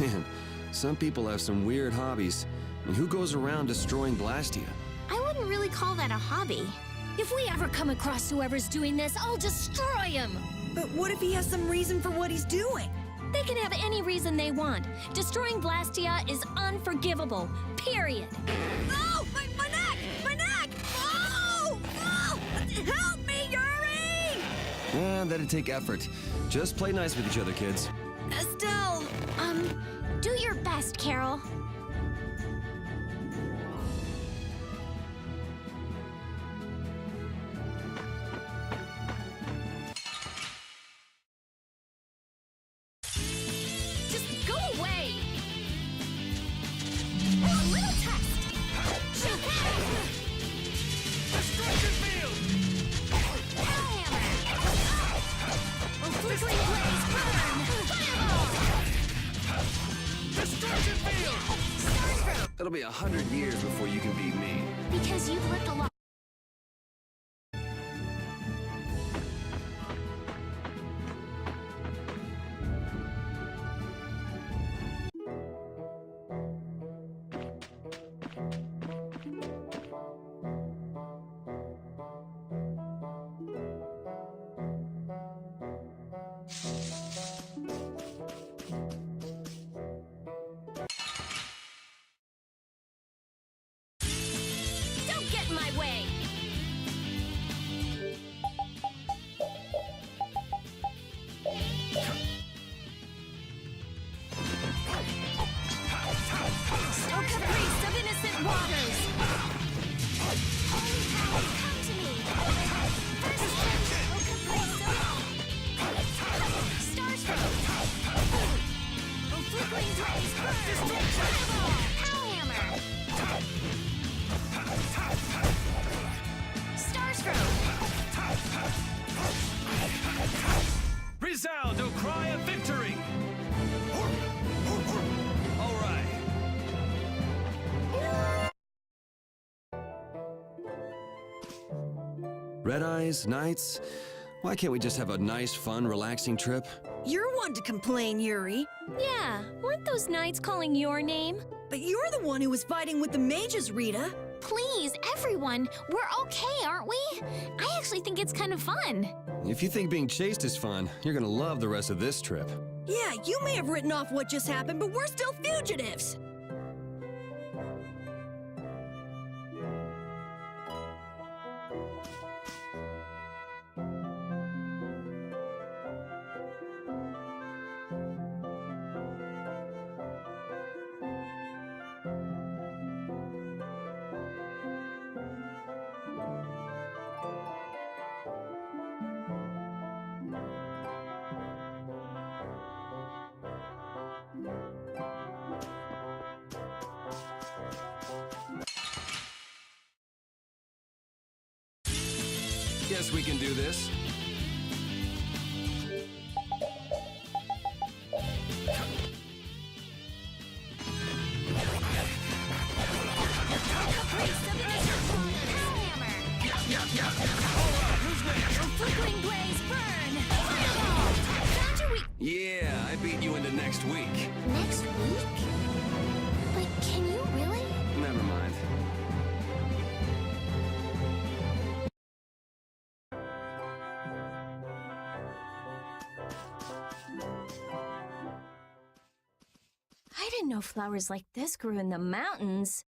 Man, some people have some weird hobbies. And who goes around destroying Blastia? I wouldn't really call that a hobby. If we ever come across whoever's doing this, I'll destroy him! But what if he has some reason for what he's doing? They can have any reason they want. Destroying Blastia is unforgivable. Period. Oh! My neck! My neck! Oh! Oh! Help me, Yuri! That'd take effort. Just play nice with each other, kids. Estelle! Do your best, Carol. Just go away! A little test! Destruction field! Hellhammer! A flickering blaze burn! Fireball! Destruction field! Starstroke! It'll be 100 years before you can beat me. Because you've lived a lot. Don't get in my way! Oh, caprice of innocent waters! Holy power, come to me! First strike, oh caprice, Starstroke! Oh, flickering blaze burn! Fireball! Hellhammer! Starstroke! Resound, O cry of victory! All right. Red Eyes, Knights, why can't we just have a nice, fun, relaxing trip? You're one to complain, Yuri. Yeah, weren't those knights calling your name? But you're the one who was fighting with the mages, Rita. Please, everyone, we're okay, aren't we? I actually think it's kind of fun. If you think being chased is fun, you're gonna love the rest of this trip. Yeah, you may have written off what just happened, but we're still fugitives. Guess we can do this. Flickering blaze burn! Fireball! Found your weak... Yeah, I beat you into next week. Next week? But can you really? Never mind. I didn't know flowers like this grew in the mountains.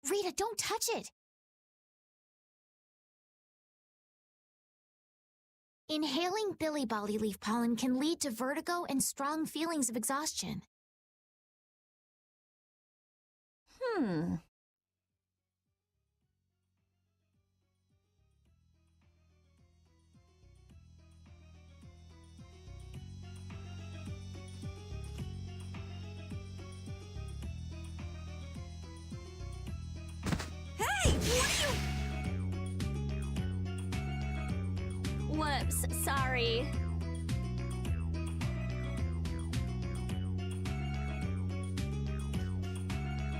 Rita, don't touch it. Inhaling billy bolly leaf pollen can lead to vertigo and strong feelings of exhaustion. Hey, what are you... Whoops, sorry.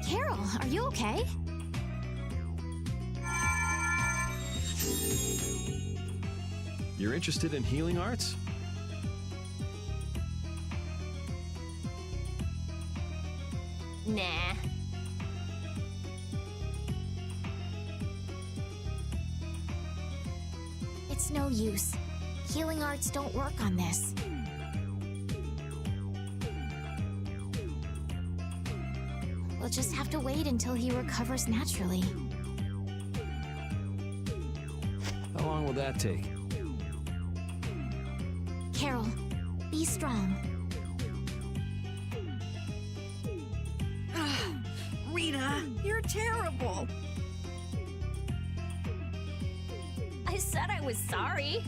Carol, are you okay? You're interested in healing arts? It's no use. Healing arts don't work on this. We'll just have to wait until he recovers naturally. How long will that take? Carol, be strong. Rita, you're terrible. I said I was sorry.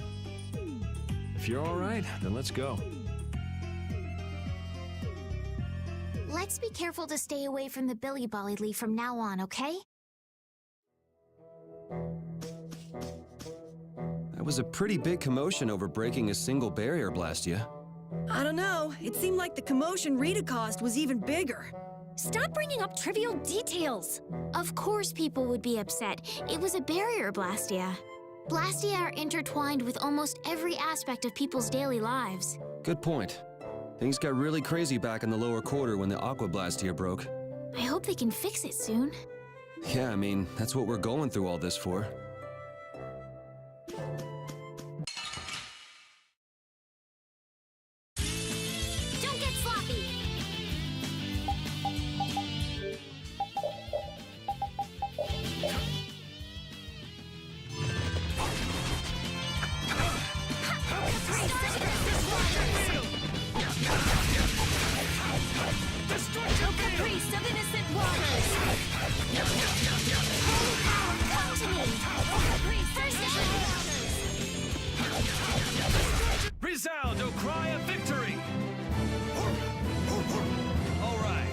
If you're all right, then let's go. Let's be careful to stay away from the Billy Bolly Leaf from now on, okay? That was a pretty big commotion over breaking a single barrier, Blastia. I don't know. It seemed like the commotion Rita caused was even bigger. Stop bringing up trivial details. Of course people would be upset. It was a barrier, Blastia. Blastia are intertwined with almost every aspect of people's daily lives. Good point. Things got really crazy back in the lower quarter when the Aqua Blastia broke. I hope they can fix it soon. Yeah, I mean, that's what we're going through all this for. Don't get sloppy! Priest of innocent waters! Holy power, come to me! Priest of innocent waters! Resound, O cry of victory! All right.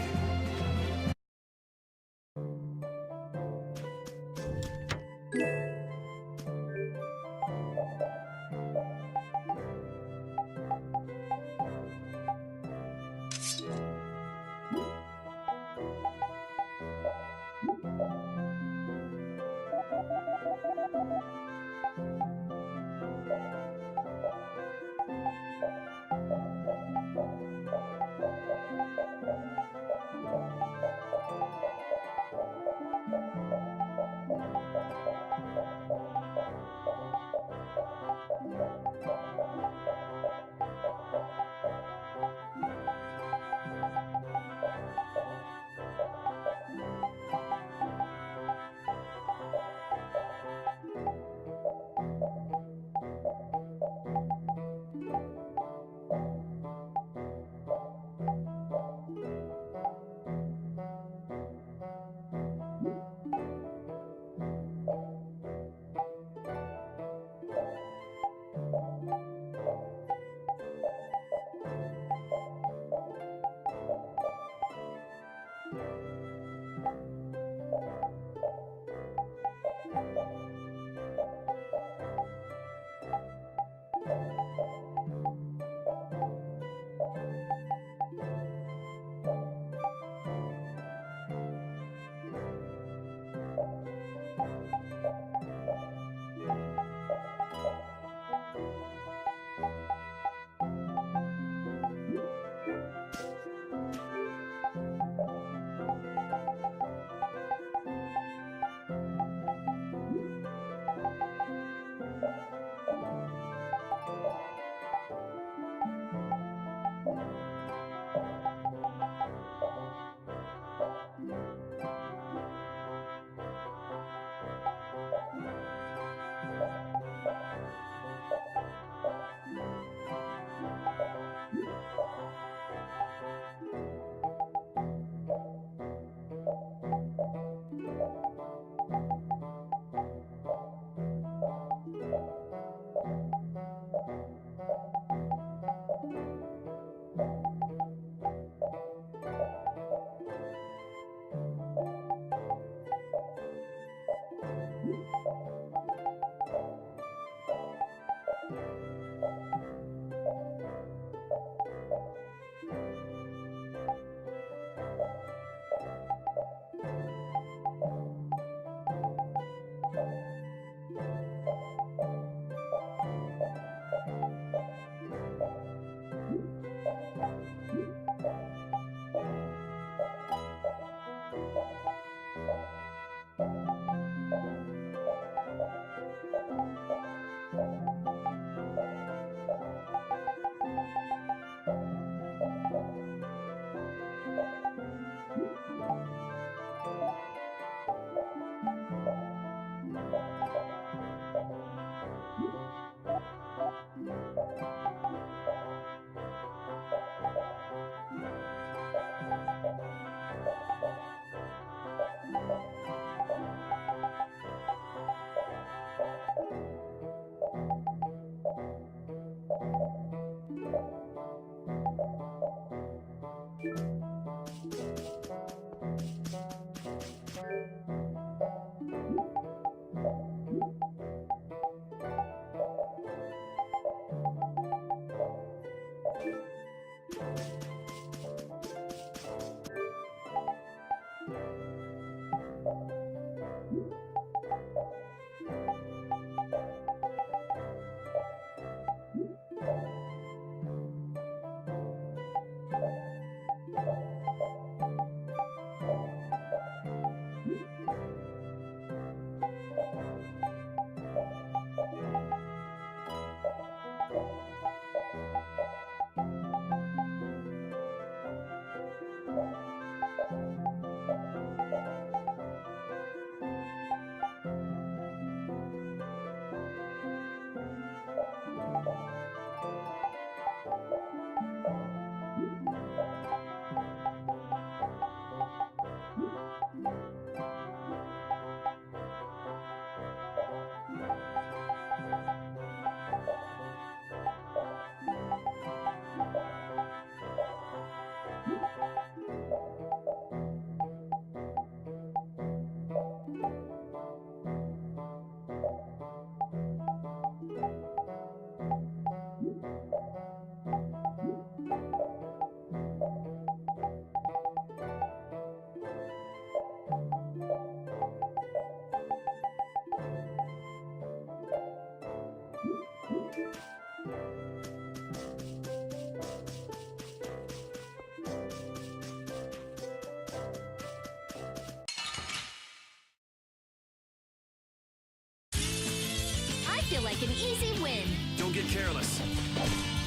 I feel like an easy win. Don't get careless.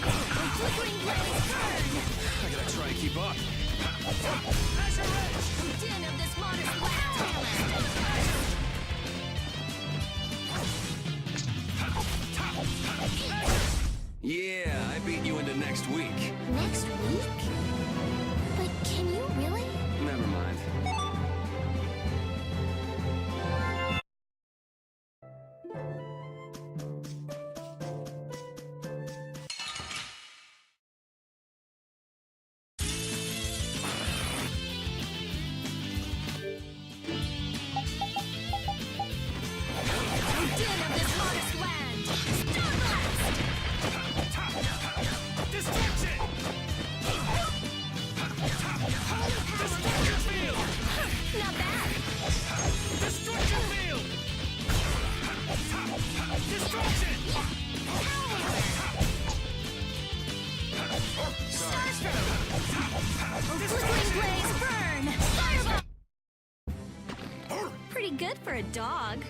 Flickering blaze burn! I gotta try and keep up. Den of this modest land. Yeah, I beat you into next week. Next week? But can you really? Never mind. Den of this modest land. Starblast! Destruction! Destruction field! Not bad. Destruction field! Destruction! Flickering blaze burn! Fireball! Pretty good for a dog.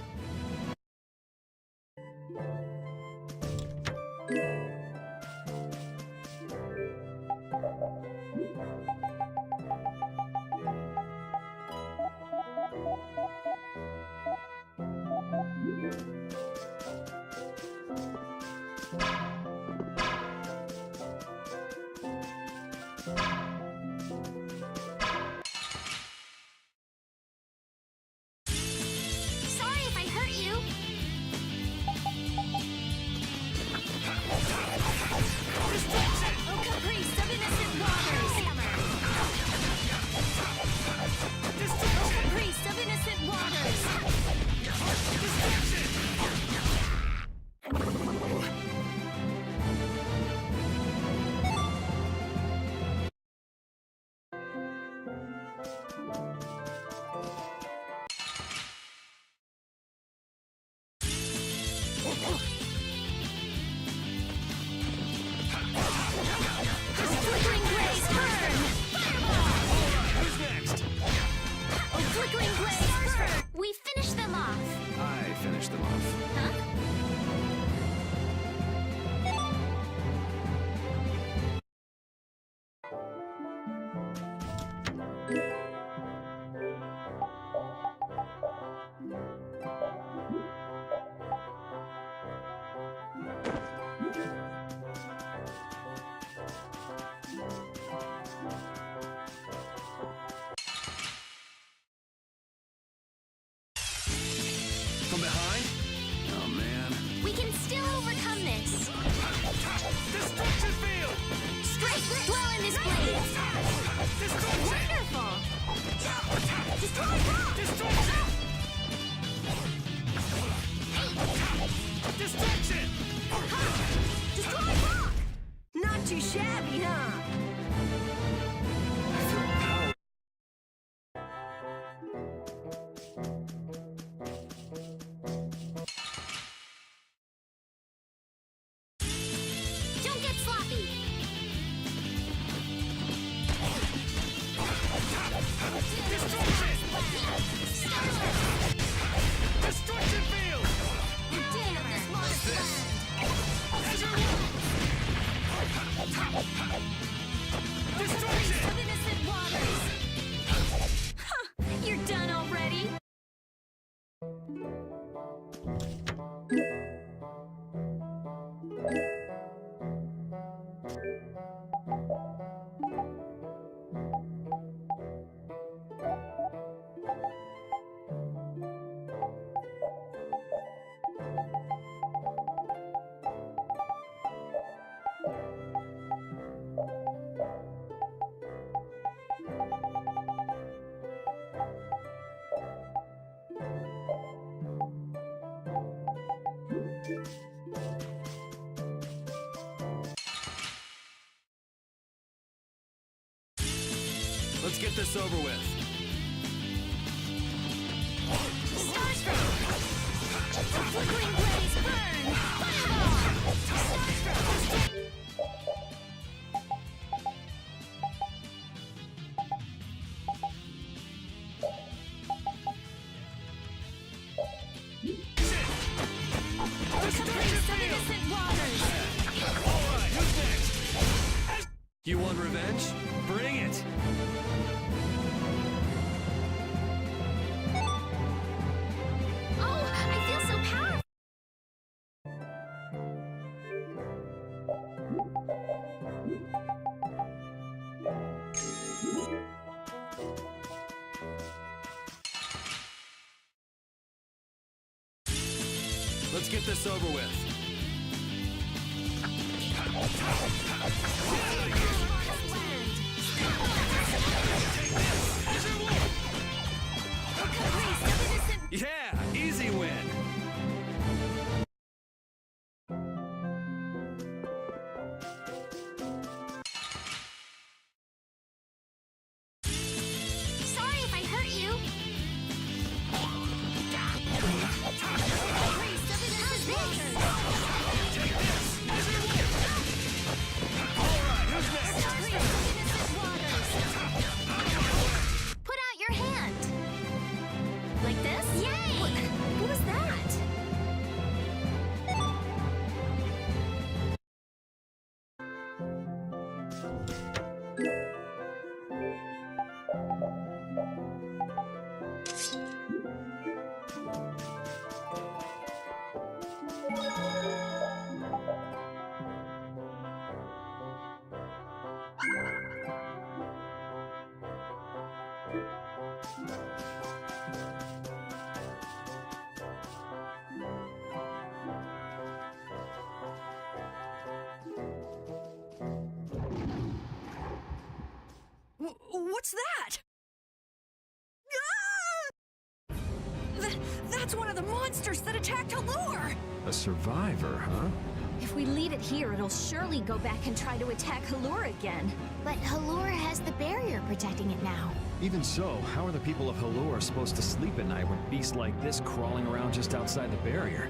Sorry if I hurt you. Oh, caprice of innocent waters! Oh, caprice of innocent waters! Flickering blaze burn! Who's next? Oh, flickering blaze burn! We finished them off. I finished them off. Huh? From behind? Oh, man. We can still overcome this. Destruction field! Strike! Dwell in this blaze. Destruction! Wonderful. Destruction! Destruction! Destroy rock! Not too shabby, huh? I feel power. Let's get this over with. Starstroke! The flickering blaze burn! Fireball! Starstroke! The caprice of innocent waters! Alright, who's next? You want revenge? Bring it! Oh, I feel so powerful. Let's get this over with. Yeah, easy win. Sorry if I hurt you. Put out your hand. Like this? Yay! What was that? What's that? Ah! That's one of the monsters that attacked Halure! A survivor, huh? If we leave it here, it'll surely go back and try to attack Halure again. But Halura has the barrier protecting it now. Even so, how are the people of Halure supposed to sleep at night with beasts like this crawling around just outside the barrier?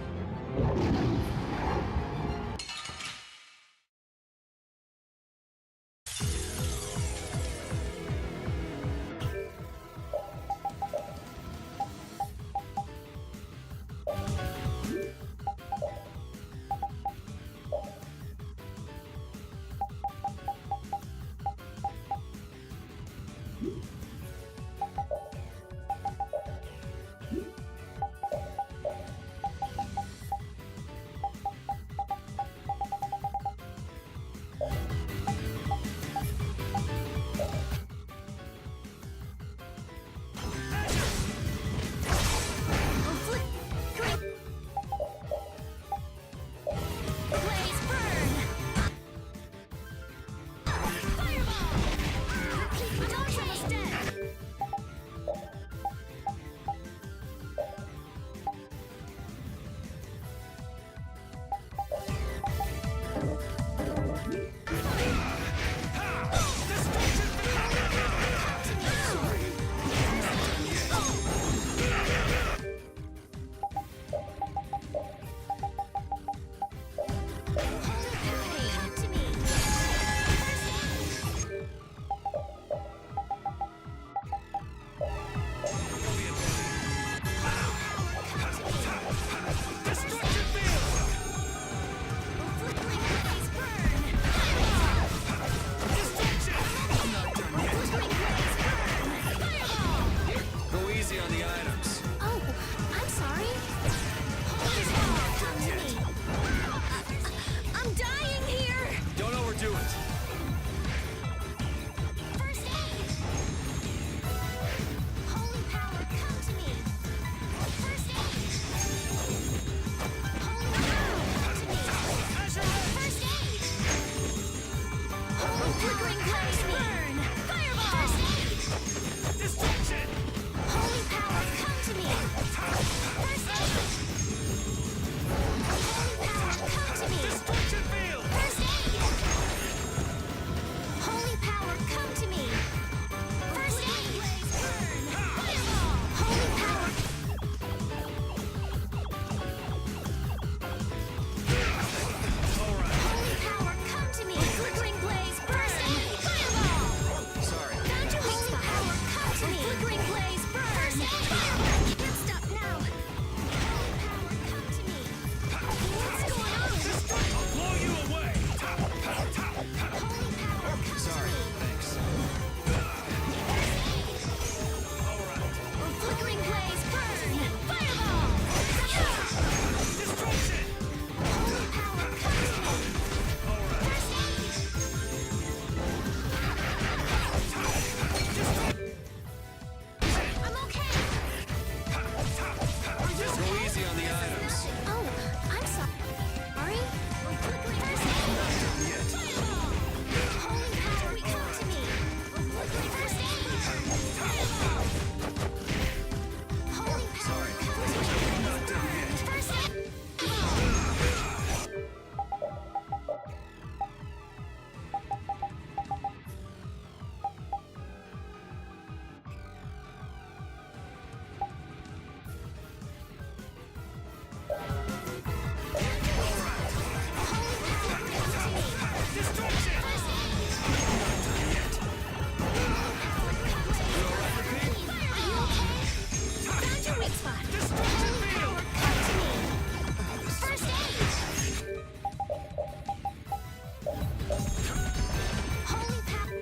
Destruction! Found your weak spot. Destruction field! First aid! Holy power!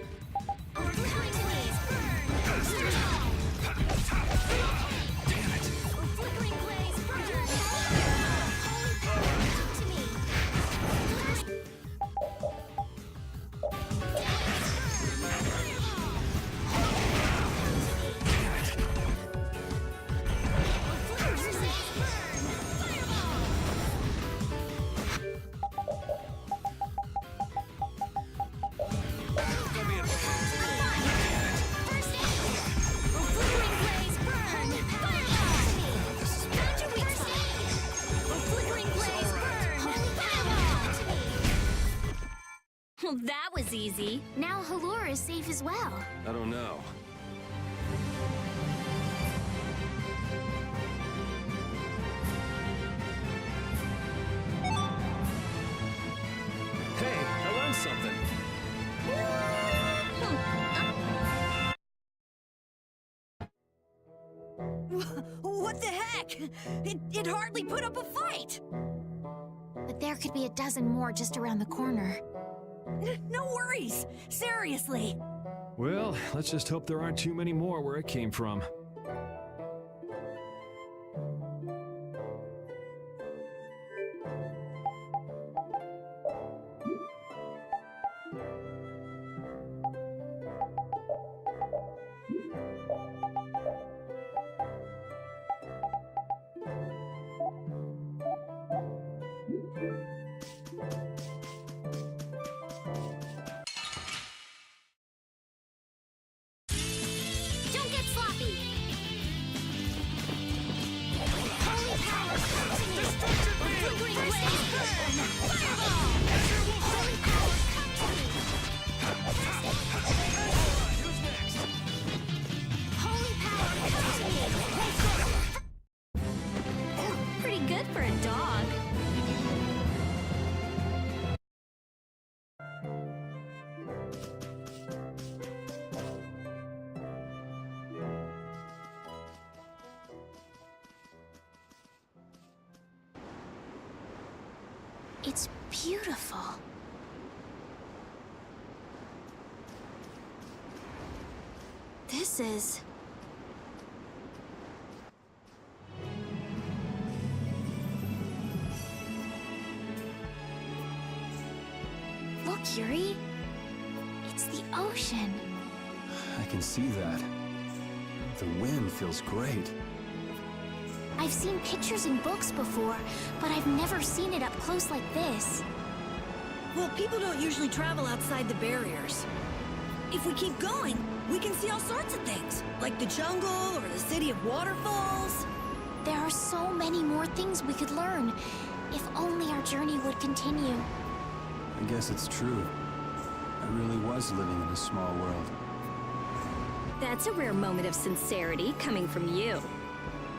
Flickering blaze, burn! Surge all! Damn it! Flickering blaze, burn! Holy power, come to me! Well, that was easy. Now Halur is safe as well. I don't know. Hey, I learned something. What the heck? It hardly put up a fight. But there could be a dozen more just around the corner. No worries. Seriously. Well, let's just hope there aren't too many more where it came from. Don't get sloppy! Holy power, come to me! Destruction field! Flickering blaze, burn! Fireball! Holy power, come to me! Alright, who's next? Holy power, come to me! Pretty good for a dog. It's beautiful. This is... Look, Yuri. It's the ocean. I can see that. The wind feels great. I've seen pictures in books before, but I've never seen it up close like this. Well, people don't usually travel outside the barriers. If we keep going, we can see all sorts of things, like the jungle or the city of waterfalls. There are so many more things we could learn, if only our journey would continue. I guess it's true. I really was living in a small world. That's a rare moment of sincerity coming from you.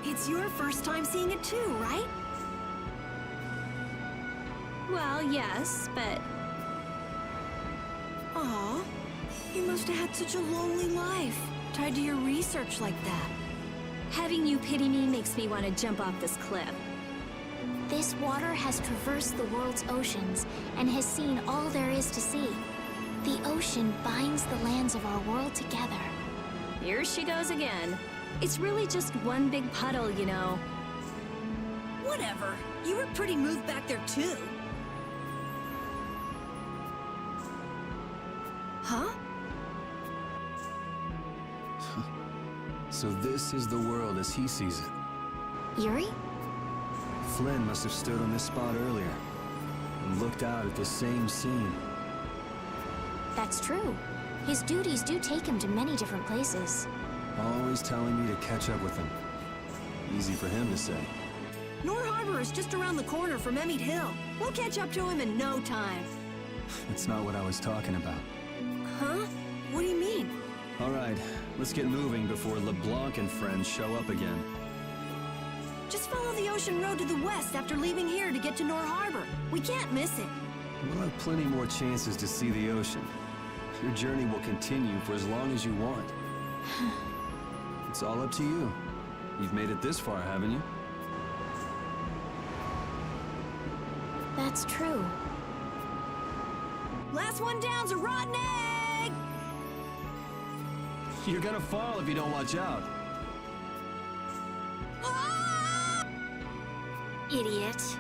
It's your first time seeing it too, right? Well, yes, but Aw, you must have had such a lonely life, tied to your research like that. having you pity me makes me want to jump off this cliff. This water has traversed the world's oceans and has seen all there is to see. The ocean binds the lands of our world together. Here she goes again. It's really just one big puddle, you know. Whatever. You were pretty moved back there, too. Huh? So this is the world as he sees it. Yuri? Flynn must have stood on this spot earlier and looked out at the same scene. That's true. His duties do take him to many different places. Always telling me to catch up with him. Easy for him to say. Nor Harbor is just around the corner from Emmett Hill. We'll catch up to him in no time. That's not what I was talking about. Huh? What do you mean? All right, let's get moving before LeBlanc and friends show up again. Just follow the ocean road to the west after leaving here to get to Nor Harbor. We can't miss it. We'll have plenty more chances to see the ocean. Your journey will continue for as long as you want. It's all up to you. You've made it this far, haven't you? That's true. Last one down's a rotten egg! You're gonna fall if you don't watch out. Ah! Idiot.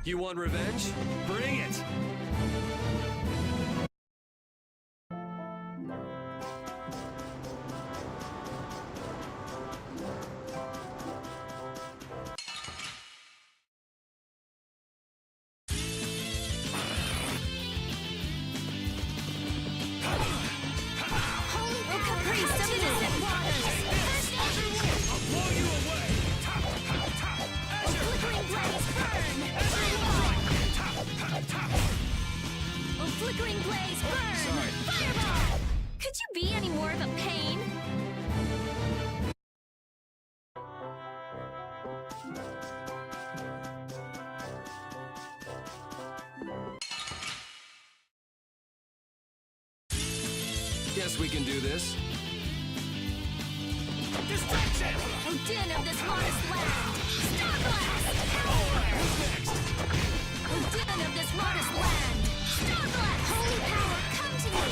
You want revenge? Bring it! Flickering blaze, burn! Fireball! Could you be any more of a pain? Guess we can do this. Distraction! Odin of this modest land! Star Blast! Power! Odin of this modest land! Star Blast! Holy power, come to me!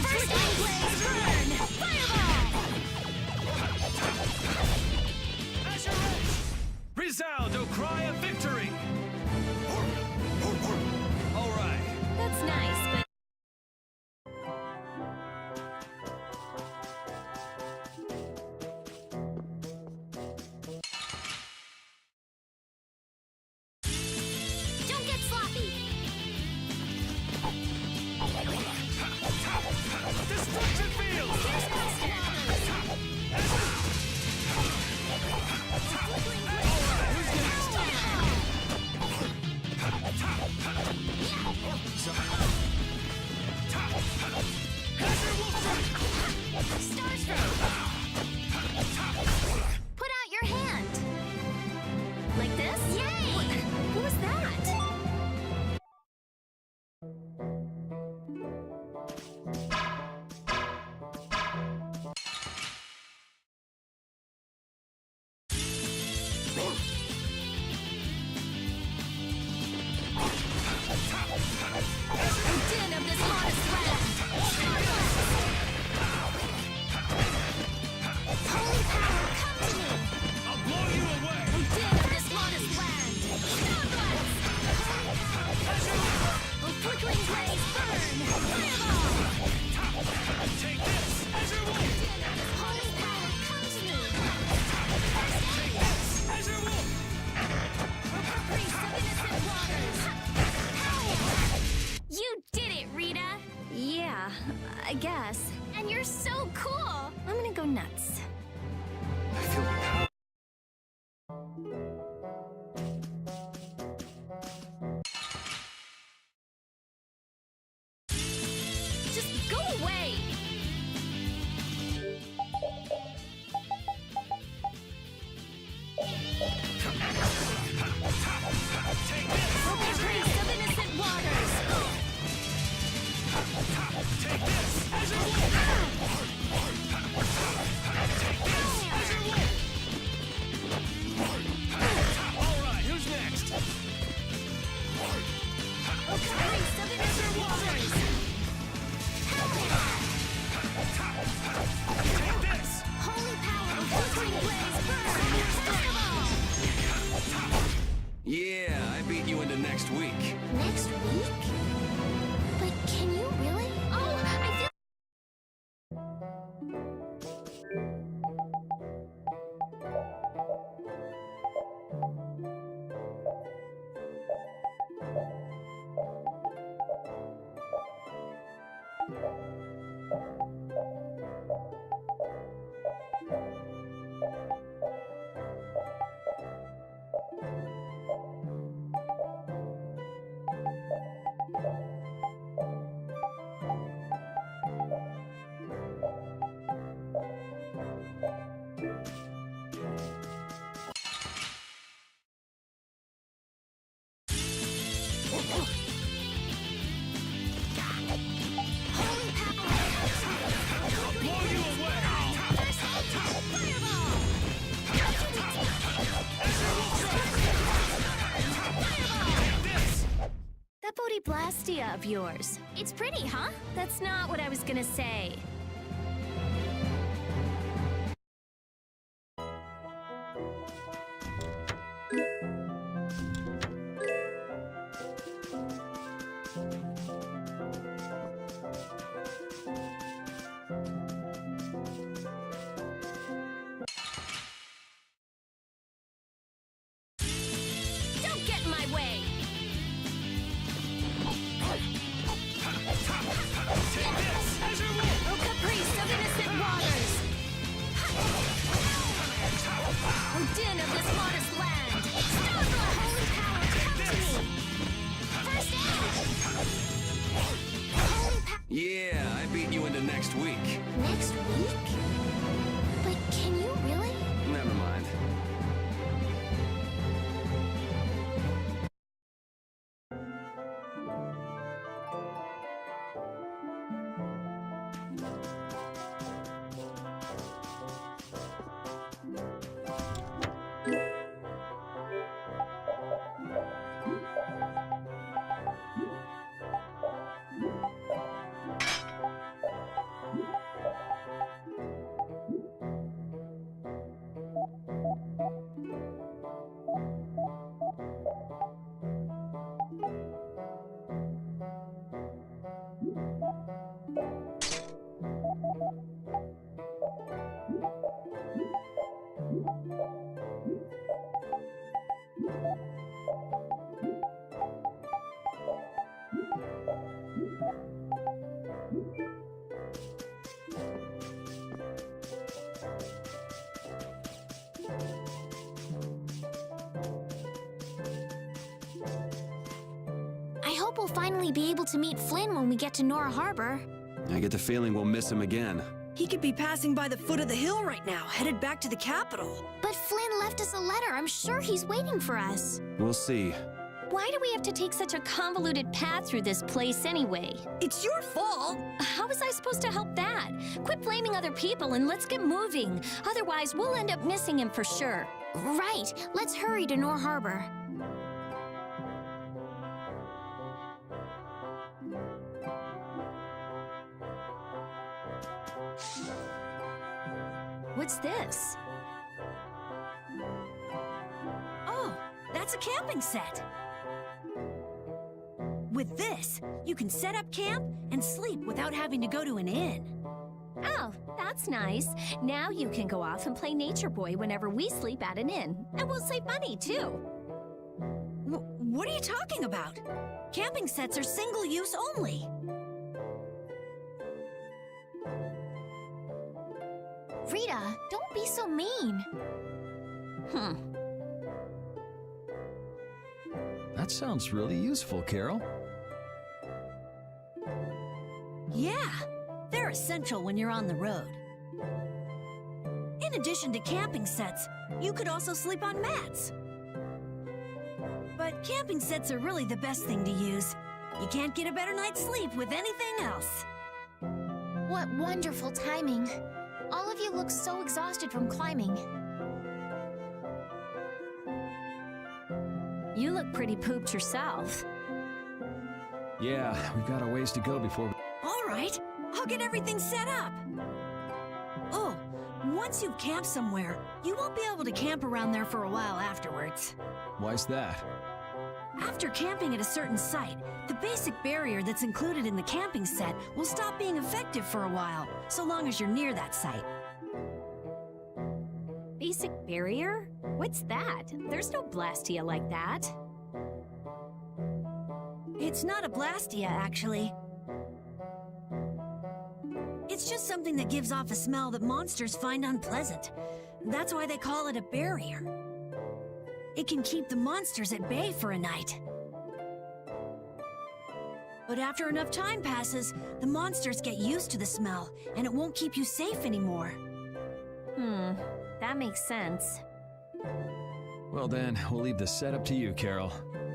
First aid blaze, burn! Fireball! Azure Edge! Resound, O cry of victory! All right. That's nice, but... Don't get sloppy! Destruction field! Here's my Starstroke! Put out your hand! Like this? Yay! Who was that? Odin of this modest land! Holy power, come to me! I'll blow you away! Odin of this modest land! Starblast! Oh, flickering blaze, burn! Fireball! Take this! Azure Wolf! Odin of this holy power, come to me! Take this! Azure Wolf! Oh, priest of innocent waters! Howl! You did it, Rita! Yeah, I guess. And you're so cool! I'm gonna go nuts. I feel power. Just go away! That Blastia of yours. It's pretty, huh? That's not what I was gonna say. Don't get in my way! Take this as your will! Oh, caprice of innocent waters! Oh, din of this modest land! Stone the holy power, come to me! First aid! Holy power... Yeah, I beat you into next week. Next week? But can you really? Never mind. I hope we'll finally be able to meet Flynn when we get to Nora Harbor. I get the feeling we'll miss him again. He could be passing by the foot of the hill right now, headed back to the capital. But Flynn left us a letter. I'm sure he's waiting for us. We'll see. Why do we have to take such a convoluted path through this place anyway? It's your fault. How was I supposed to help that? Quit blaming other people and let's get moving. Otherwise, we'll end up missing him for sure. Right. Let's hurry to Nora Harbor. What's this? Oh, that's a camping set. With this, you can set up camp and sleep without having to go to an inn. Oh, that's nice. Now you can go off and play Nature Boy whenever we sleep at an inn. And we'll save money, too. What are you talking about? Camping sets are single-use only. Rita, don't be so mean. That sounds really useful, Carol. Yeah, they're essential when you're on the road. In addition to camping sets, you could also sleep on mats. But camping sets are really the best thing to use. You can't get a better night's sleep with anything else. What wonderful timing. All of you look so exhausted from climbing. You look pretty pooped yourself. Yeah, we've got a ways to go before we... All right, I'll get everything set up. Oh, once you've camped somewhere, you won't be able to camp around there for a while afterwards. Why's that? After camping at a certain site, the basic barrier that's included in the camping set will stop being effective for a while, so long as you're near that site. Basic barrier? What's that? There's no Blastia like that. It's not a Blastia, actually. It's just something that gives off a smell that monsters find unpleasant. That's why they call it a barrier. It can keep the monsters at bay for a night. But after enough time passes, the monsters get used to the smell, and it won't keep you safe anymore. That makes sense. Well then, we'll leave the setup to you, Carol.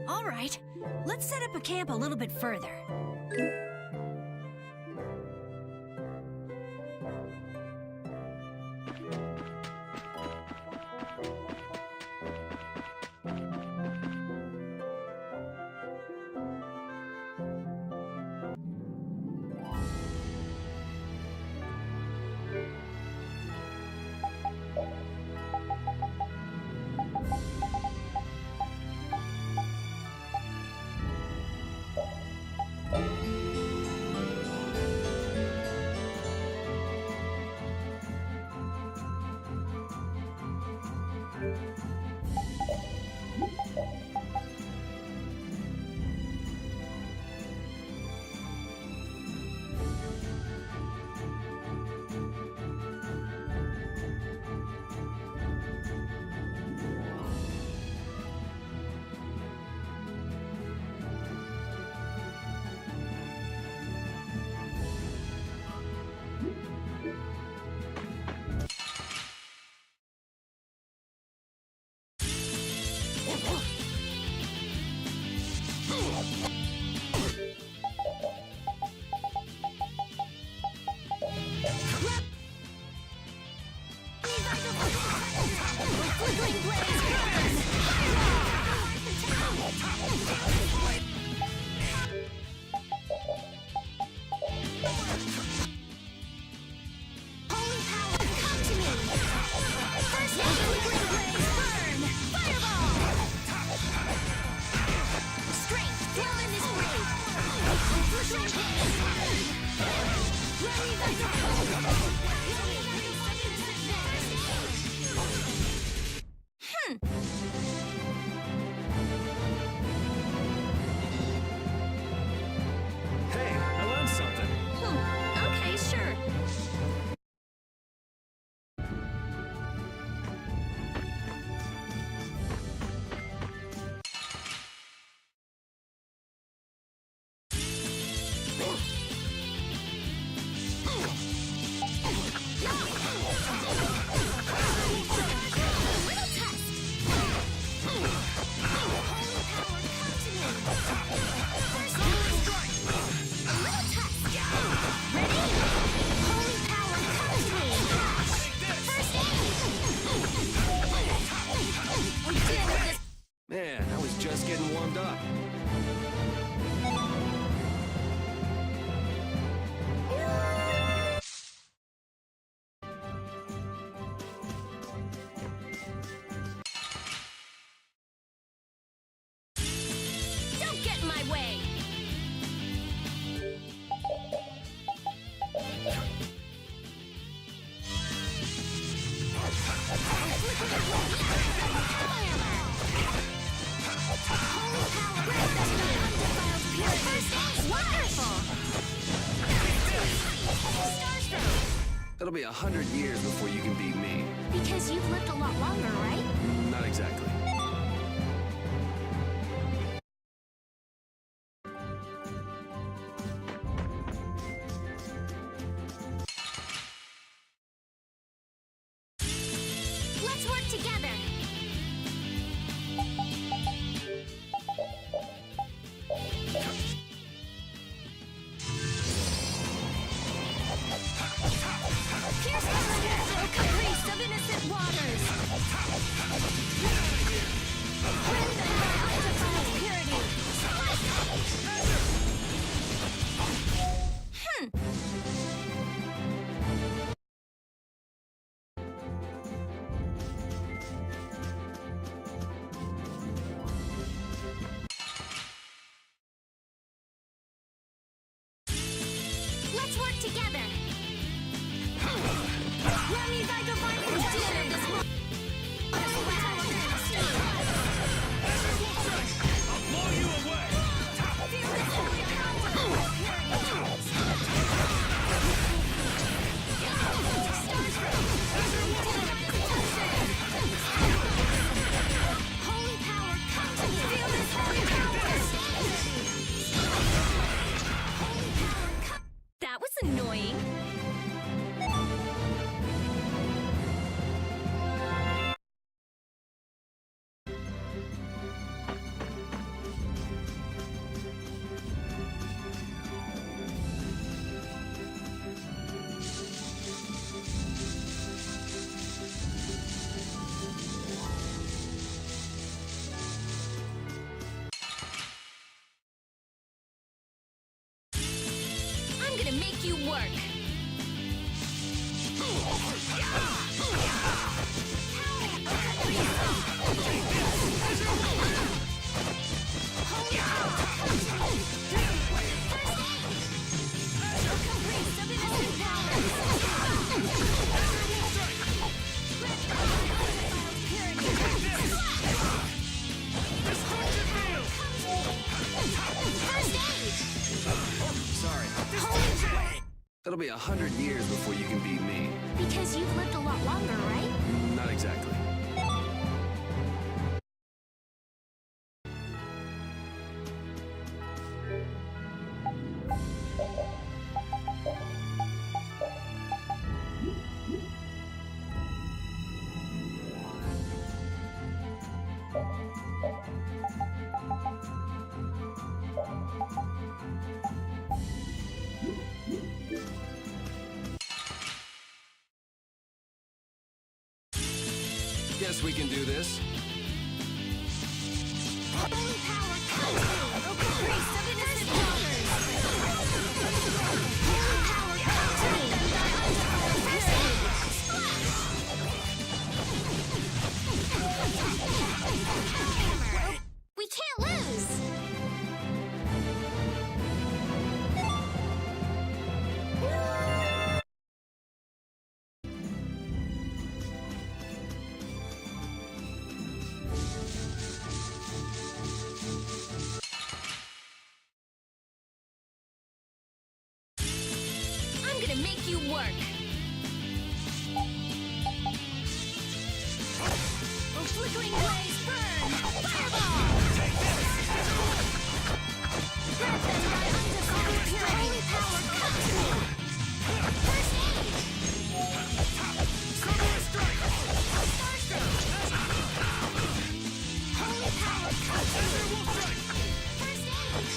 All right, let's set up a camp a little bit further. Hey, I learned something. Okay, sure. Man, I was just getting warmed up. Don't get in my way! It'll be 100 years before you can beat me. Because you've lived a lot longer, right? Not exactly. Let's work together. Pierce the caprice of innocent waters! me by divine protection! This one! I'll blow you away! Feel the holy power! Holy power, come to me! Feel this holy power! Holy power, come! That was annoying! I'm gonna make you work! Sorry. It'll be 100 years before you can beat me. Because you've lived a lot longer, right? Not exactly. Guess we can do this. Holy power, come to me! O caprice of innocent waters! Holy power, come to me! We can't lose! I'm gonna make you work! Oh, flickering blaze, burn! Fireball! Grab them by undefiled purity! Holy power, come to me! First aid! Holy power, come to me! First aid!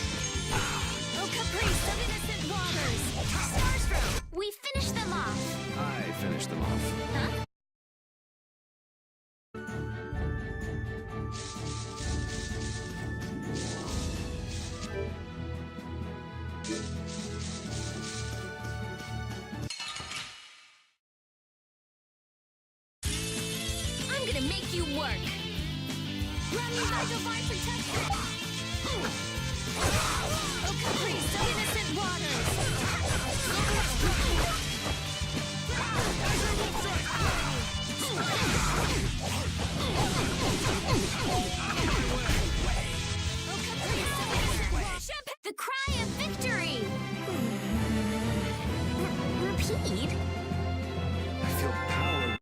Oh, caprice of innocent waters! Starstroke! We finished them off! I finished them off. Huh? I'm gonna make you work! Run me by divine protection! Oh, caprice of innocent waters! Oh, caprice of innocent waters! The cry of victory! Repeat? I feel power.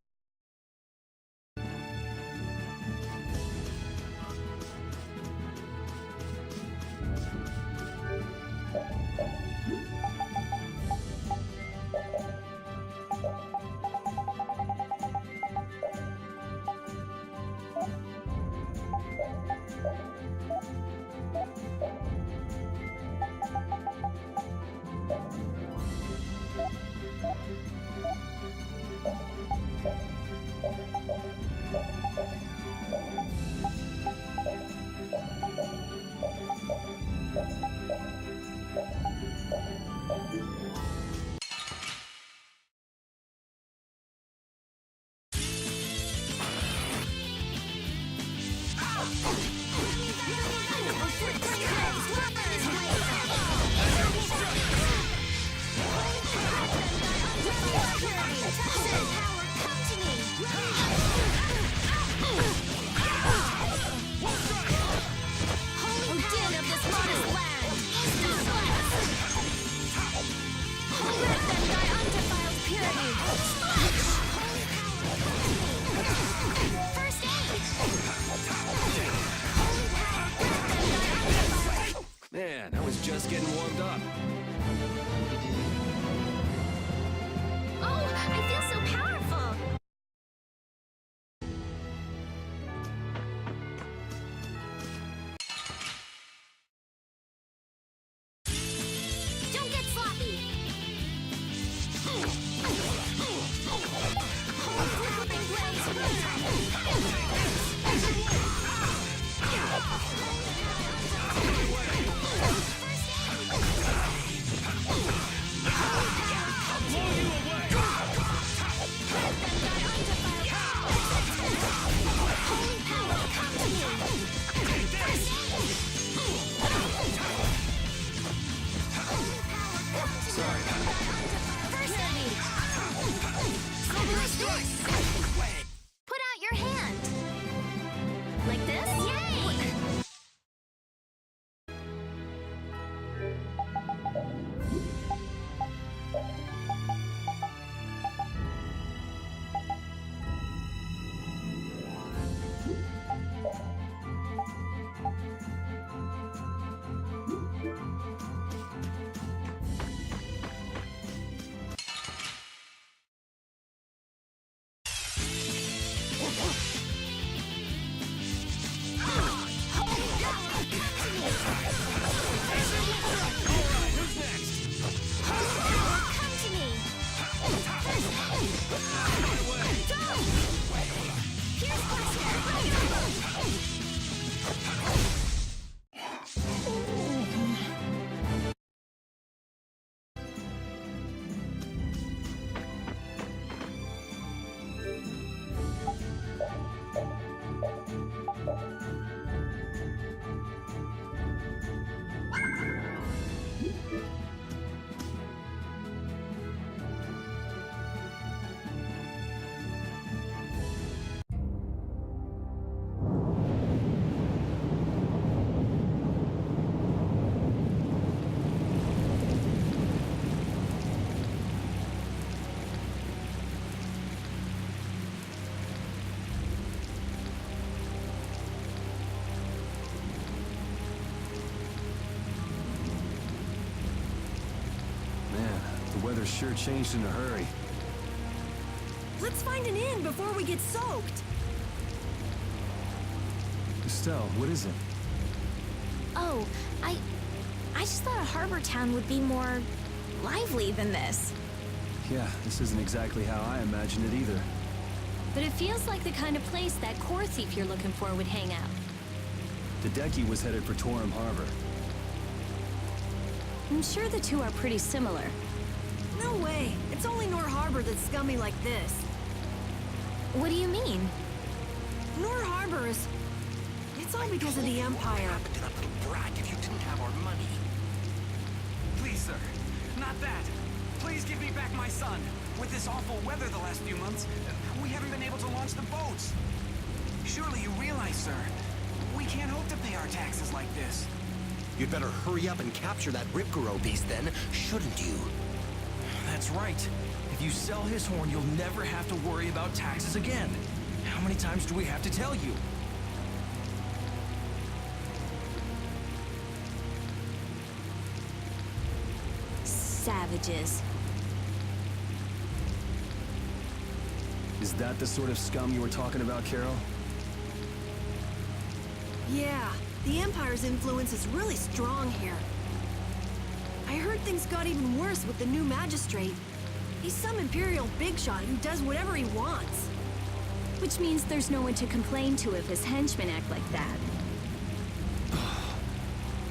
Holy din of this modest land! Holy let them thy undefiled purity! First aid! Holy power, grant them thy undefiled... Man, I was just getting warmed up. Oh, I feel so powerful! Don't get sloppy! Holy flickering blaze! Blow you away! Holy power, come to me! First aid! Holy power, come to Sorry. First aid! Slippery sticks! Put out your hand! Like this? Yay! Who's next? Come to me! Go! Here's Man, the weather sure changed in a hurry. Let's find an inn before we get soaked. Estelle, what is it? Oh, I just thought a harbor town would be more lively than this. Yeah, this isn't exactly how I imagined it either. But it feels like the kind of place that core thief you're looking for would hang out. Hideki was headed for Torum Harbor. I'm sure the two are pretty similar. No way. It's only Nor Harbor that's scummy like this. What do you mean? Nor Harbor is... It's all because of the Empire. To that little brat if you didn't have our money. Please, sir, not that. Please give me back my son. With this awful weather the last few months, we haven't been able to launch the boats. Surely you realize, sir, we can't hope to pay our taxes like this. You'd better hurry up and capture that Ripgaro beast then, shouldn't you? That's right. If you sell his horn, you'll never have to worry about taxes again. How many times do we have to tell you? Savages. Is that the sort of scum you were talking about, Carol? Yeah, the Empire's influence is really strong here. I heard things got even worse with the new magistrate. He's some Imperial bigshot who does whatever he wants. Which means there's no one to complain to if his henchmen act like that.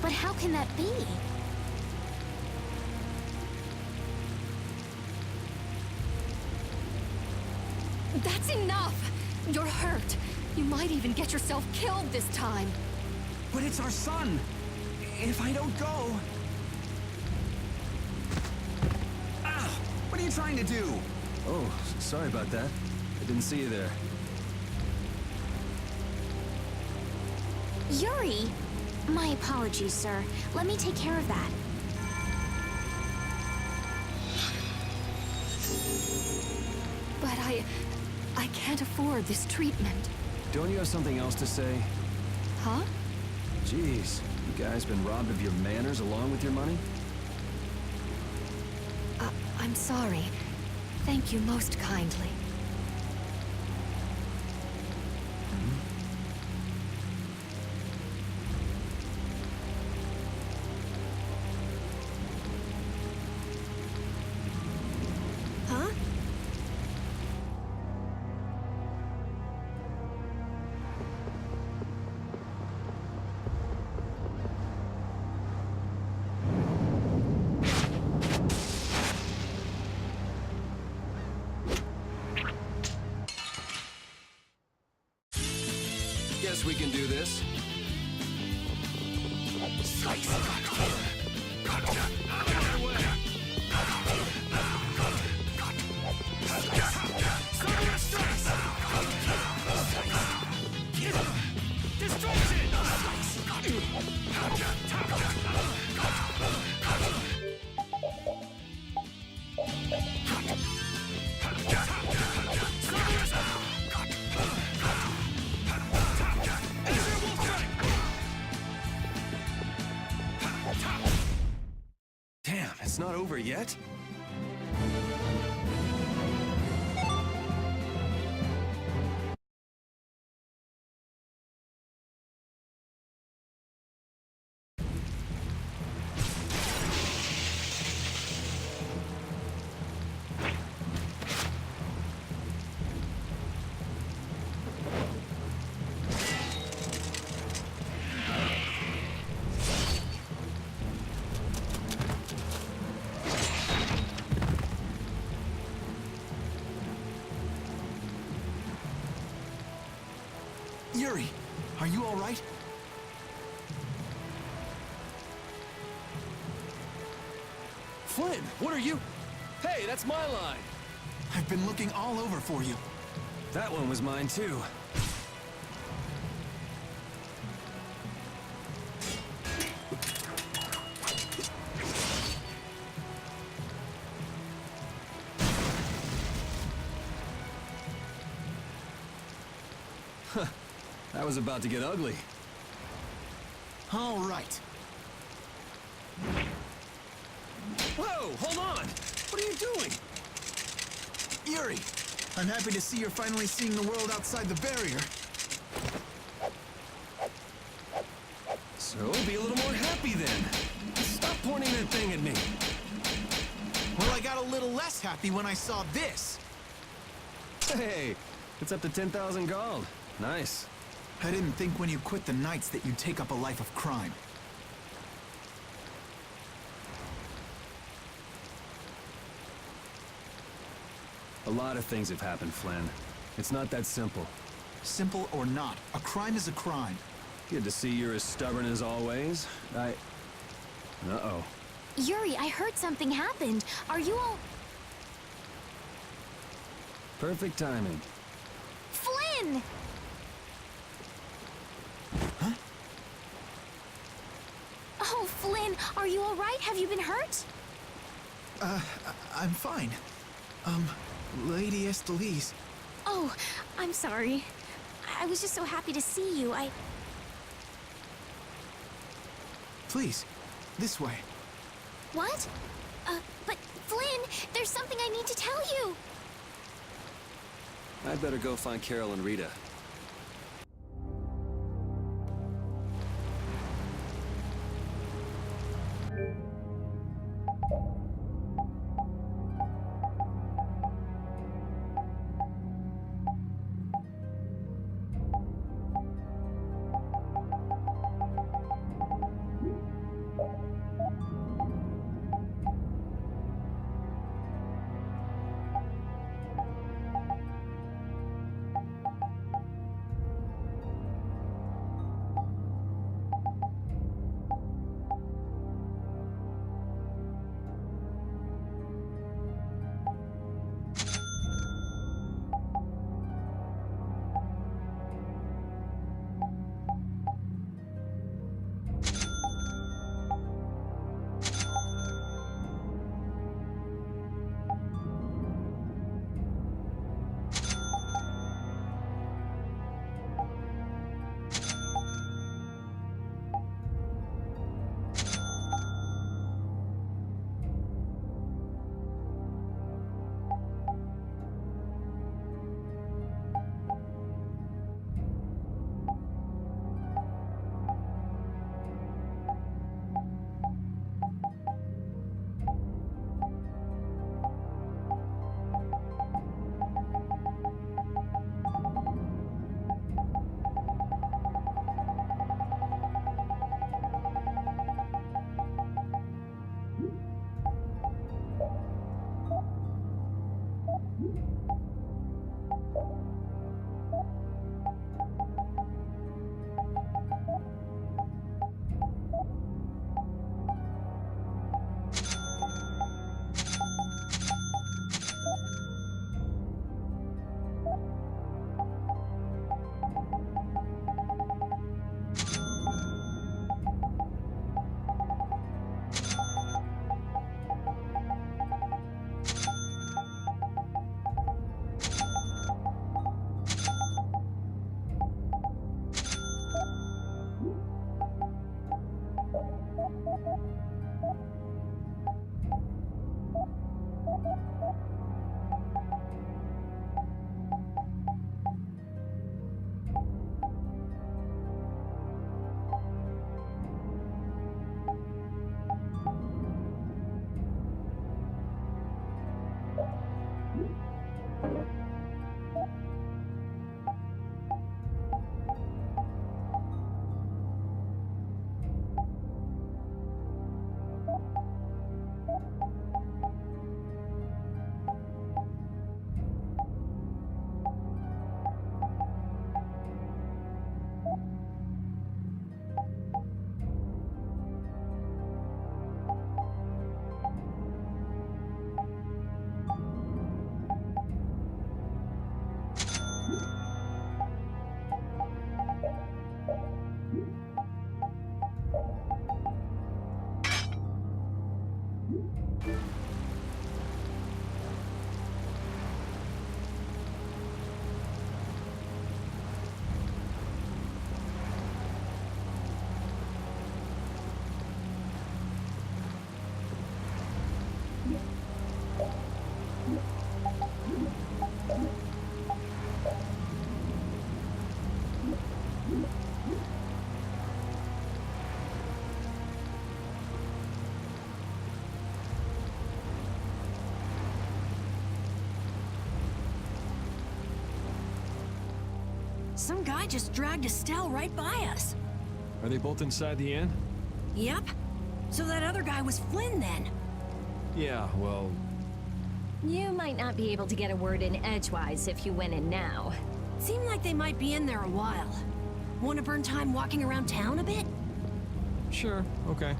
But how can that be? That's enough! You're hurt. You might even get yourself killed this time. But it's our son. If I don't go... Ah! What are you trying to do? Oh, sorry about that. I didn't see you there. Yuri! My apologies, sir. Let me take care of that. But I can't afford this treatment. Don't you have something else to say? Huh? Jeez, you guys been robbed of your manners along with your money? I'm sorry. Thank you most kindly. Huh? Guess we can do this. Damn, it's not over yet? Yuri, are you all right? Flynn, what are you? Hey, that's my line! I've been looking all over for you. That one was mine too. Huh, that was about to get ugly. All right. Whoa, hold on! What are you doing? Yuri, I'm happy to see you're finally seeing the world outside the barrier. So, be a little more happy then. Stop pointing that thing at me. Well, I got a little less happy when I saw this. Hey, it's up to 10,000 gold. Nice. I didn't think when you quit the Knights that you'd take up a life of crime. A lot of things have happened, Flynn. It's not that simple. Simple or not, a crime is a crime. Good to see you're as stubborn as always. Uh-oh. Yuri, I heard something happened. Are you all... Perfect timing. Flynn! Huh? Oh, Flynn, are you all right? Have you been hurt? I'm fine. Lady Estelize. Oh, I'm sorry. I was just so happy to see you. Please, this way. What? But Flynn, there's something I need to tell you. I'd better go find Carol and Rita. Some guy just dragged Estelle right by us. Are they both inside the inn? Yep. So that other guy was Flynn then. Yeah, well, You might not be able to get a word in edgewise if you went in now. Seemed like they might be in there a while. Want to burn time walking around town a bit? sure, okay.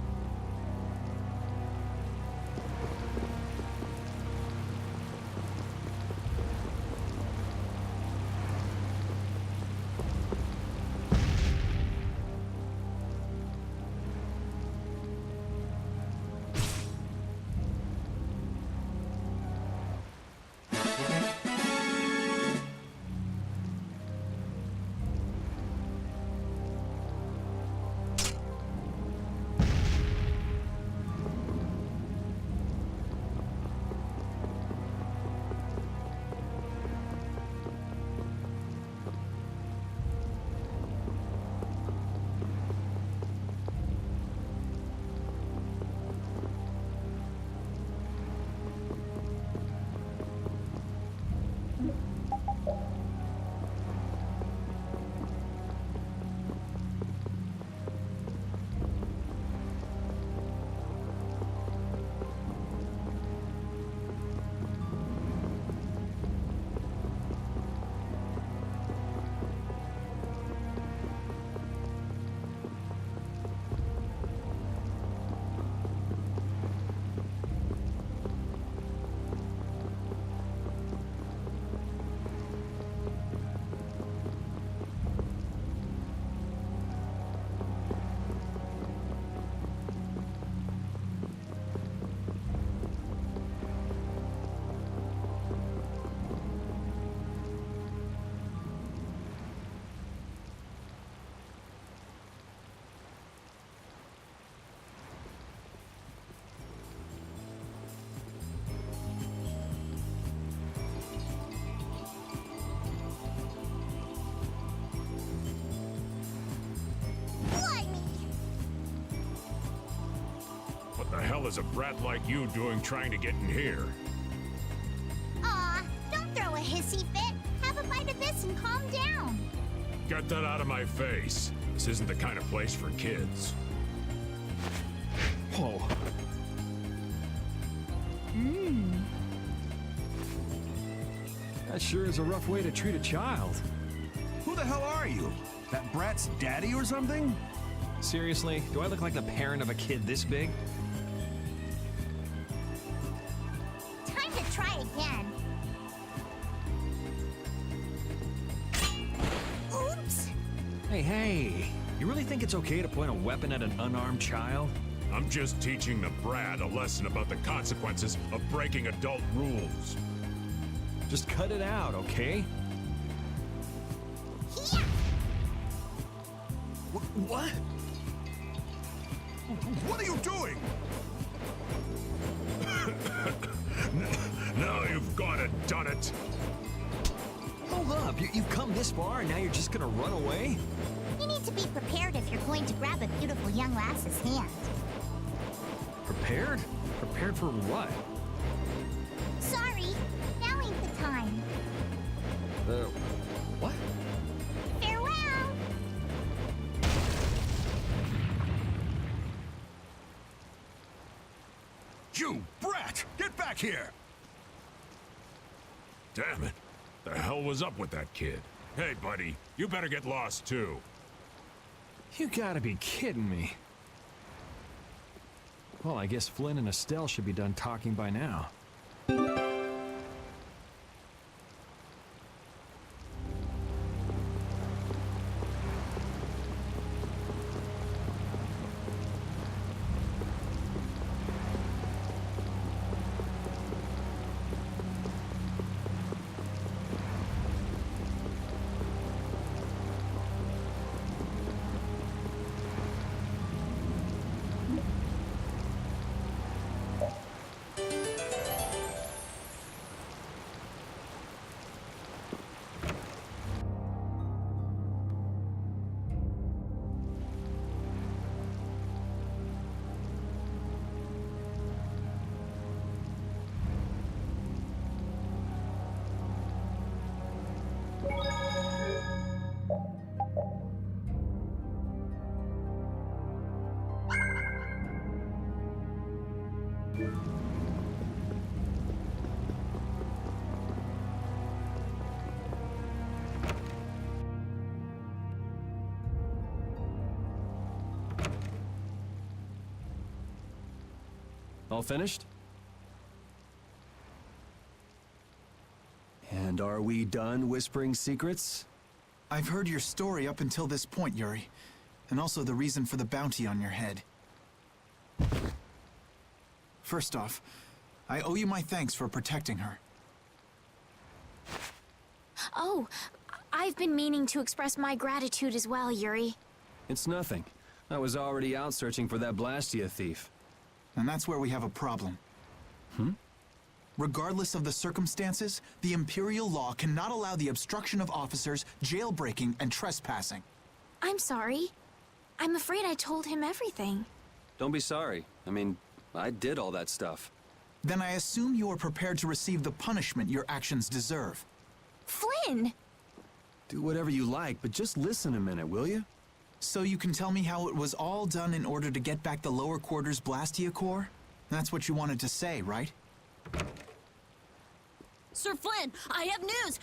What the hell is a brat like you doing trying to get in here? Aw, don't throw a hissy fit. Have a bite of this and calm down. Get that out of my face. This isn't the kind of place for kids. Whoa. That sure is a rough way to treat a child. Who the hell are you? That brat's daddy or something? Seriously, do I look like the parent of a kid this big? Time to try again. Oops. Hey, you really think it's okay to point a weapon at an unarmed child? I'm just teaching the brat a lesson about the consequences of breaking adult rules. Just cut it out, okay? Yeah. What? What are you doing? Now you've gone and done it. Hold up, you've come this far and now you're just gonna run away? You need to be prepared if you're going to grab a beautiful young lass's hand. Prepared? Prepared for what? Sorry, now ain't the time. What? Farewell! You brat! Get back here! Damn it. The hell was up with that kid? Hey, buddy, you better get lost too. You gotta be kidding me. Well, I guess Flynn and Estelle should be done talking by now. All finished? And are we done whispering secrets? I've heard your story up until this point, Yuri, and also the reason for the bounty on your head. First off, I owe you my thanks for protecting her. Oh, I've been meaning to express my gratitude as well, Yuri. It's nothing. I was already out searching for that Blastia thief. And that's where we have a problem. Regardless of the circumstances, the Imperial law cannot allow the obstruction of officers, jailbreaking, and trespassing. I'm sorry. I'm afraid I told him everything. Don't be sorry. I mean, I did all that stuff. Then I assume you are prepared to receive the punishment your actions deserve. Flynn! Do whatever you like, but just listen a minute, will you? So you can tell me how it was all done in order to get back the lower quarters Blastia core? That's what you wanted to say, right? Sir Flynn, I have news!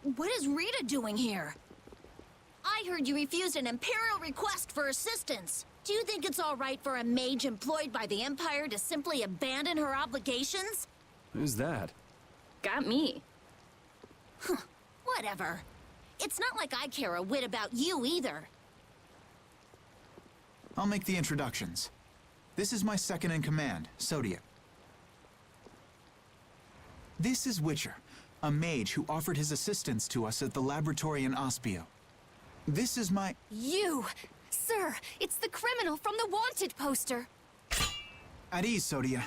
What is Rita doing here? I heard you refused an Imperial request for assistance. Do you think it's all right for a mage employed by the Empire to simply abandon her obligations? Who's that? Got me. Whatever. It's not like I care a whit about you either. I'll make the introductions. This is my second in command, Sodia. This is Witcher, a mage who offered his assistance to us at the laboratory in Ospio. This is my... You! Sir, it's the criminal from the wanted poster. At ease, Sodia.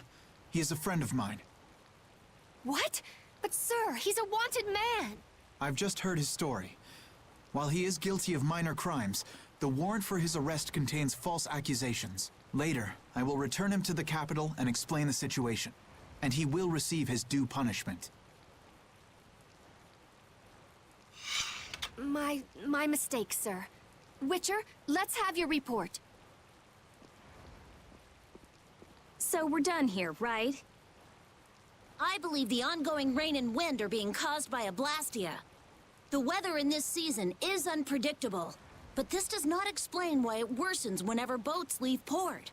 He is a friend of mine. What? But sir, he's a wanted man! I've just heard his story. While he is guilty of minor crimes, the warrant for his arrest contains false accusations. Later, I will return him to the capital and explain the situation. And he will receive his due punishment. My mistake, sir. Witcher, let's have your report. So we're done here, right? I believe the ongoing rain and wind are being caused by a Blastia. The weather in this season is unpredictable, but this does not explain why it worsens whenever boats leave port.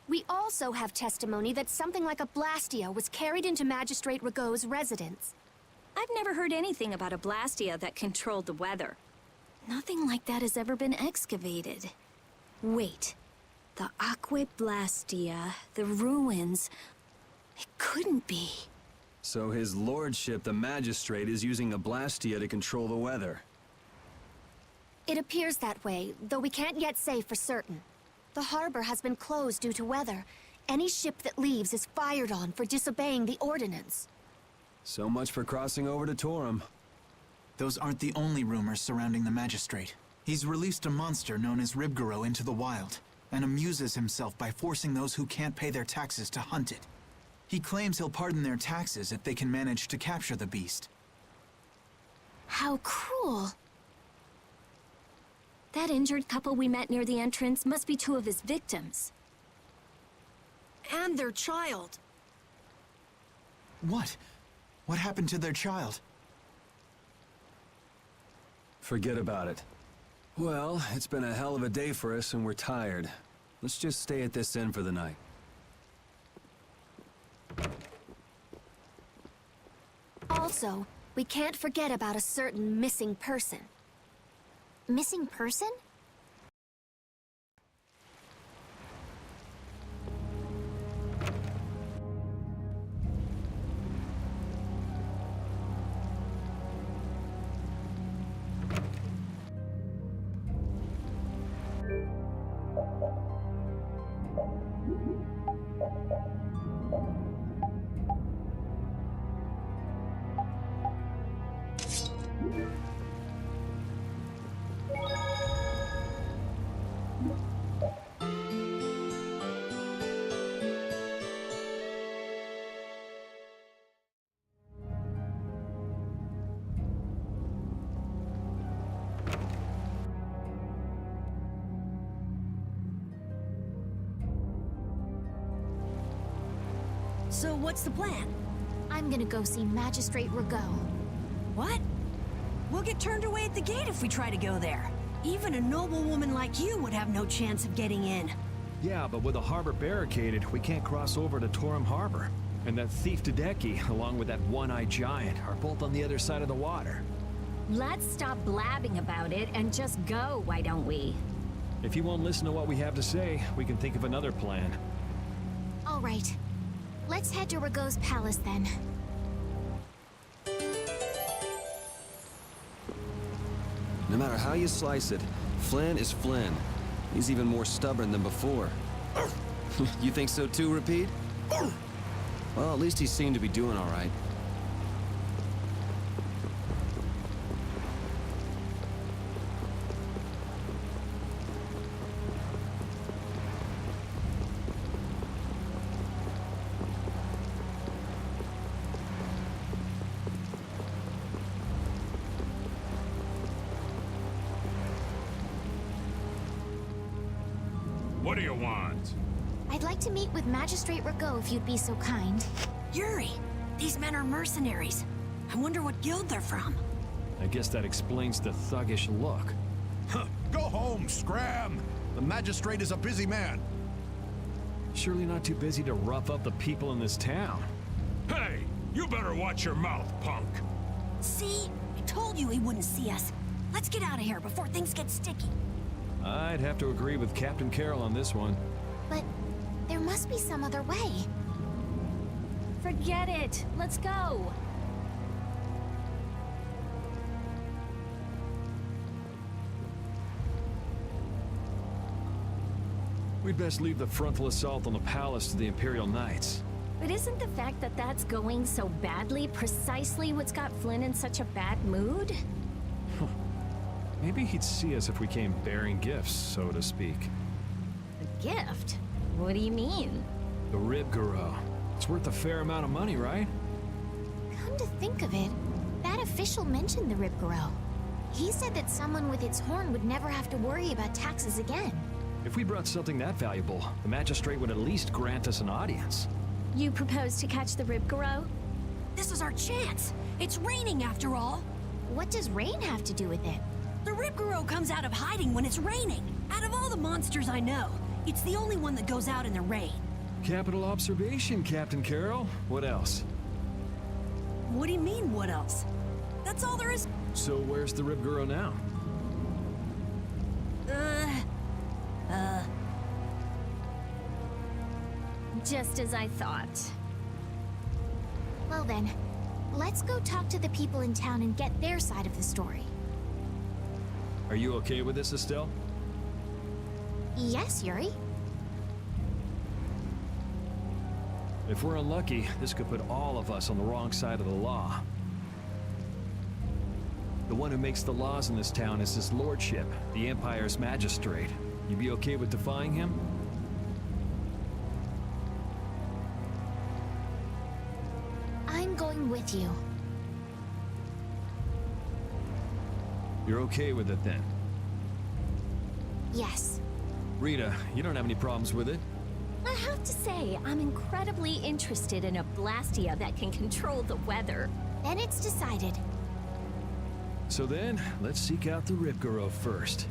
We also have testimony that something like a Blastia was carried into Magistrate Rigaud's residence. I've never heard anything about a Blastia that controlled the weather. Nothing like that has ever been excavated. Wait. The Aqua Blastia, the ruins... It couldn't be. So his lordship, the magistrate, is using a Blastia to control the weather. It appears that way, though we can't yet say for certain. The harbor has been closed due to weather. Any ship that leaves is fired on for disobeying the ordinance. So much for crossing over to Torum. Those aren't the only rumors surrounding the magistrate. He's released a monster known as Ribgaro into the wild, and amuses himself by forcing those who can't pay their taxes to hunt it. He claims he'll pardon their taxes if they can manage to capture the beast. How cruel. That injured couple we met near the entrance must be 2 of his victims. And their child. What? What happened to their child? Forget about it. Well, it's been a hell of a day for us and we're tired. Let's just stay at this inn for the night. Also, we can't forget about a certain missing person. Missing person? So what's the plan? I'm gonna go see Magistrate Rigaud. What? We'll get turned away at the gate if we try to go there. Even a noble woman like you would have no chance of getting in. Yeah, but with the harbor barricaded, we can't cross over to Torum Harbor. And that thief Tadeki, along with that one-eyed giant, are both on the other side of the water. Let's stop blabbing about it and just go, why don't we? If you won't listen to what we have to say, we can think of another plan. All right. Let's head to Rigaud's palace then. No matter how you slice it, Flynn is Flynn. He's even more stubborn than before. You think so too, Repeat? Well, at least he seemed to be doing all right. What do you want? I'd like to meet with Magistrate Rigaud if you'd be so kind. Yuri, these men are mercenaries. I wonder what guild they're from. I guess that explains the thuggish look. Go home, Scram! The magistrate is a busy man. Surely not too busy to rough up the people in this town. Hey, you better watch your mouth, punk. See? I told you he wouldn't see us. Let's get out of here before things get sticky. I'd have to agree with Captain Carroll on this one. But there must be some other way. Forget it. Let's go. We'd best leave the frontal assault on the palace to the Imperial Knights. But isn't the fact that that's going so badly precisely what's got Flynn in such a bad mood? Maybe he'd see us if we came bearing gifts, so to speak. A gift? What do you mean? The Rib Garou. It's worth a fair amount of money, right? Come to think of it, that official mentioned the Rib Garou. He said that someone with its horn would never have to worry about taxes again. If we brought something that valuable, the magistrate would at least grant us an audience. You propose to catch the Rib Garou? This is our chance. It's raining after all. What does rain have to do with it? The Rib Garou comes out of hiding when it's raining. Out of all the monsters I know, it's the only one that goes out in the rain. Capital observation, Captain Carroll. What else? What do you mean, what else? That's all there is. So where's the Rib Garou now? Just as I thought. Well then, let's go talk to the people in town and get their side of the story. Are you okay with this, Estelle? Yes, Yuri. If we're unlucky, this could put all of us on the wrong side of the law. The one who makes the laws in this town is his lordship, the Empire's magistrate. You be okay with defying him? I'm going with you. You're okay with it then? Yes. Rita, you don't have any problems with it? I have to say, I'm incredibly interested in a Blastia that can control the weather. Then it's decided. So then, let's seek out the Ripgaro first.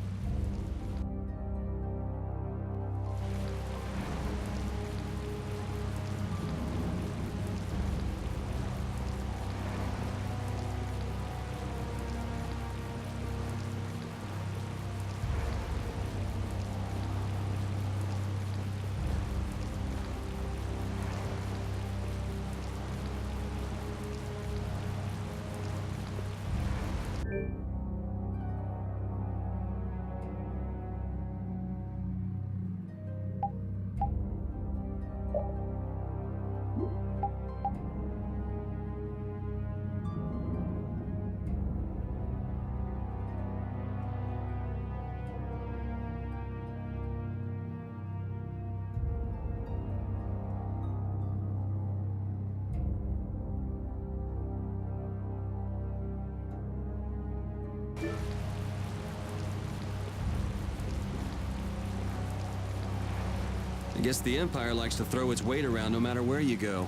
I guess the Empire likes to throw its weight around no matter where you go.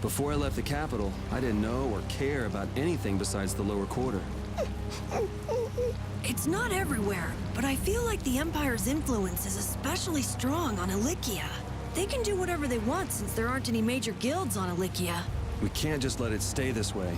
Before I left the capital, I didn't know or care about anything besides the lower quarter. It's not everywhere, but I feel like the Empire's influence is especially strong on Ilikia. They can do whatever they want since there aren't any major guilds on Ilikia. We can't just let it stay this way.